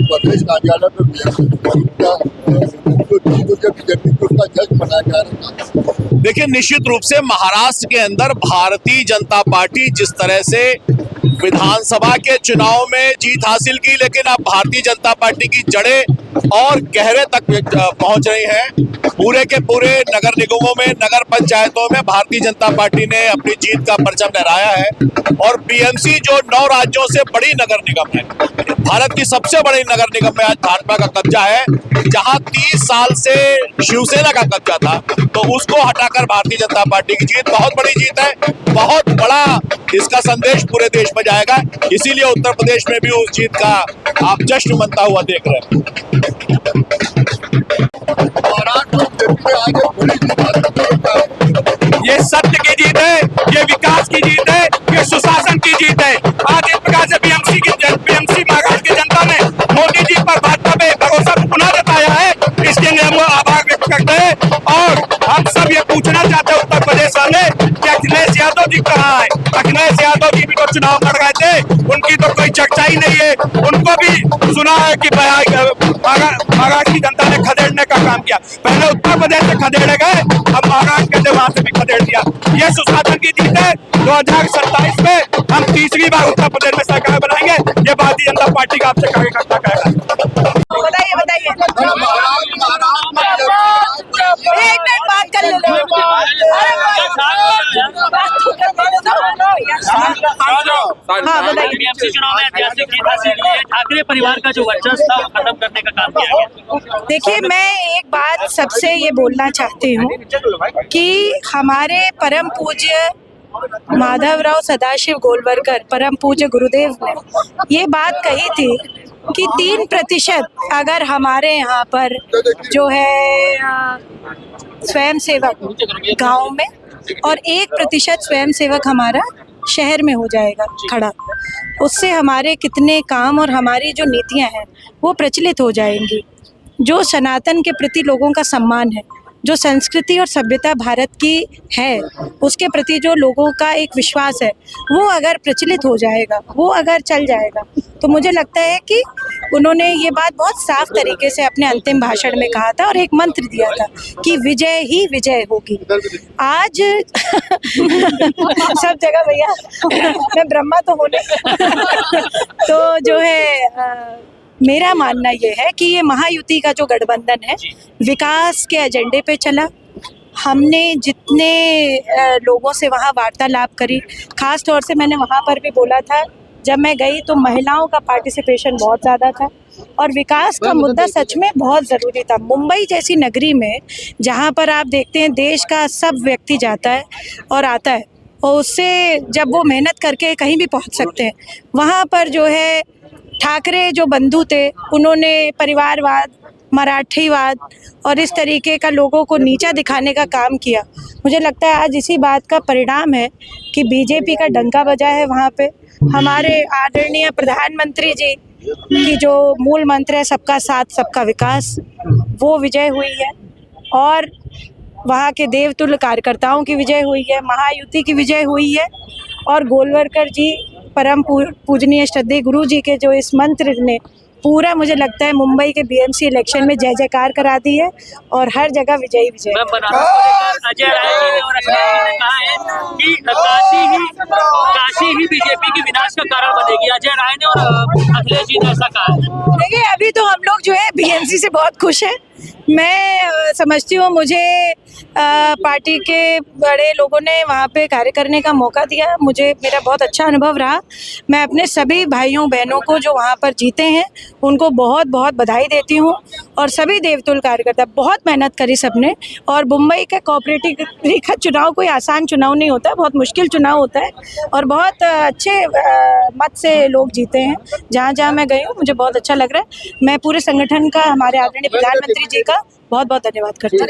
प्रदेश कार्यालय में बीजेपी को उसका जज बनाया जा रहा है। देखिए, निश्चित रूप से महाराष्ट्र के अंदर भारतीय जनता पार्टी जिस तरह से विधानसभा के चुनाव में जीत हासिल की, लेकिन अब भारतीय जनता पार्टी की जड़ें और गहरे तक पहुंच रही हैं। पूरे के पूरे नगर निगमों में, नगर पंचायतों में भारतीय जनता पार्टी ने अपनी जीत का परचम लहराया है। और बीएमसी जो 9 राज्यों से बड़ी नगर निगम है, भारत की सबसे बड़ी नगर निगम में आज भाजपा का कब्जा है। जहां 30 साल से शिवसेना का कब्जा था, तो उसको हटाकर भारतीय जनता पार्टी की जीत बहुत बड़ी जीत है। बहुत बड़ा इसका संदेश पूरे देश में जाएगा। इसीलिए उत्तर प्रदेश में भी उस जीत का आप जश्न मनता हुआ देख रहे हैं। ये सत्य की जीत है, ये विकास की जीत है, ये सुशासन की जीत है। आज इस प्रकार से बीएमसी महाराष्ट्र की जनता ने मोदी जी पर भाजपा पे भरोसा पुनः जताया है, इसके लिए हम आभार व्यक्त करते हैं। और हम सब ये पूछना चाहते हैं उत्तर प्रदेश वाले कि अखिलेश यादव जी कहाँ है। अखिलेश यादव जी भी तो चुनाव लड़ रहे थे, उनकी तो कोई चर्चा ही नहीं है। उनको भी सुना है कि महाराष्ट्र की जनता ने खदेड़ने का काम किया। पहले उत्तर प्रदेश से खदेड़े गए, अब महाराष्ट्र के वहां से भी खदेड़ दिया। ये सुशासन की जीत है। 2027 में हम तीसरी बार उत्तर प्रदेश में सरकार बनाएंगे, ये भारतीय जनता पार्टी का आपसे कार्यकर्ता कहेगा। बताइए बताइए, एक मिनट बात कर लो। हाँ बताइए। बीएमसी चुनाव में ऐतिहासिक जीत हासिल की है। ठाकरे परिवार का जो वर्चस्व था वो खत्म करने का काम किया गया। देखिए, मैं एक बात सबसे ये बोलना चाहती हूँ कि हमारे परम पूज्य माधवराव सदाशिव गोलवलकर, परम पूज्य गुरुदेव ने ये बात कही थी कि 3% अगर हमारे यहाँ पर जो है स्वयंसेवक गांव में और 1% स्वयंसेवक हमारा शहर में हो जाएगा खड़ा, उससे हमारे कितने काम और हमारी जो नीतियां हैं वो प्रचलित हो जाएंगी। जो सनातन के प्रति लोगों का सम्मान है, जो संस्कृति और सभ्यता भारत की है, उसके प्रति जो लोगों का एक विश्वास है, वो अगर प्रचलित हो जाएगा, वो अगर चल जाएगा, तो मुझे लगता है कि उन्होंने ये बात बहुत साफ तरीके से अपने अंतिम भाषण में कहा था और एक मंत्र दिया था कि विजय ही विजय होगी। आज सब जगह भैया मैं ब्रह्मा तो हूँ तो जो है मेरा मानना ये है कि ये महायुति का जो गठबंधन है, विकास के एजेंडे पे चला। हमने जितने लोगों से वहाँ वार्तालाप करी, खास तौर से मैंने वहाँ पर भी बोला था, जब मैं गई तो महिलाओं का पार्टिसिपेशन बहुत ज़्यादा था और विकास का मुद्दा सच में बहुत ज़रूरी था। मुंबई जैसी नगरी में जहाँ पर आप देखते हैं देश का सब व्यक्ति जाता है और आता है, और उससे जब वो मेहनत करके कहीं भी पहुँच सकते हैं, वहाँ पर जो है ठाकरे जो बंधु थे, उन्होंने परिवारवाद, मराठीवाद और इस तरीके का लोगों को नीचा दिखाने का काम किया। मुझे लगता है आज इसी बात का परिणाम है कि बीजेपी का डंका बजा है वहाँ पे। हमारे आदरणीय प्रधानमंत्री जी की जो मूल मंत्र है सबका साथ सबका विकास, वो विजय हुई है और वहाँ के देवतुल्य कार्यकर्ताओं की विजय हुई है, महायुति की विजय हुई है और गोलवलकर जी परम पूजनीय श्रद्धेय गुरु जी के जो इस मंत्र ने पूरा, मुझे लगता है मुंबई के बीएमसी इलेक्शन में जय जयकार करा दी है और हर जगह विजयी विजय। अजय राय जी ने और अखिलेश जी ने कहा है कि काशी ही बीजेपी की विनाश का कारण बनेगी। अजय राय ने और अखिलेश जी ने ऐसा कहा है। देखिए, अभी तो हम लोग जो है बीएमसी से बहुत खुश हैं मैं समझती हूँ मुझे पार्टी के बड़े लोगों ने वहाँ पे कार्य करने का मौका दिया, मुझे मेरा बहुत अच्छा अनुभव रहा। मैं अपने सभी भाइयों बहनों को जो वहाँ पर जीते हैं उनको बहुत बहुत बधाई देती हूँ, और सभी देवतुल्य कार्यकर्ता बहुत मेहनत करी सबने। और मुंबई के कोऑपरेटिव का चुनाव कोई आसान चुनाव नहीं होता, बहुत मुश्किल चुनाव होता है, और बहुत अच्छे मत से लोग जीते हैं। जहाँ जहाँ मैं गई हूँ मुझे बहुत अच्छा लग रहा है। मैं पूरे संगठन का, हमारे आदरणीय प्रधानमंत्री जी का बहुत बहुत धन्यवाद करती हूँ।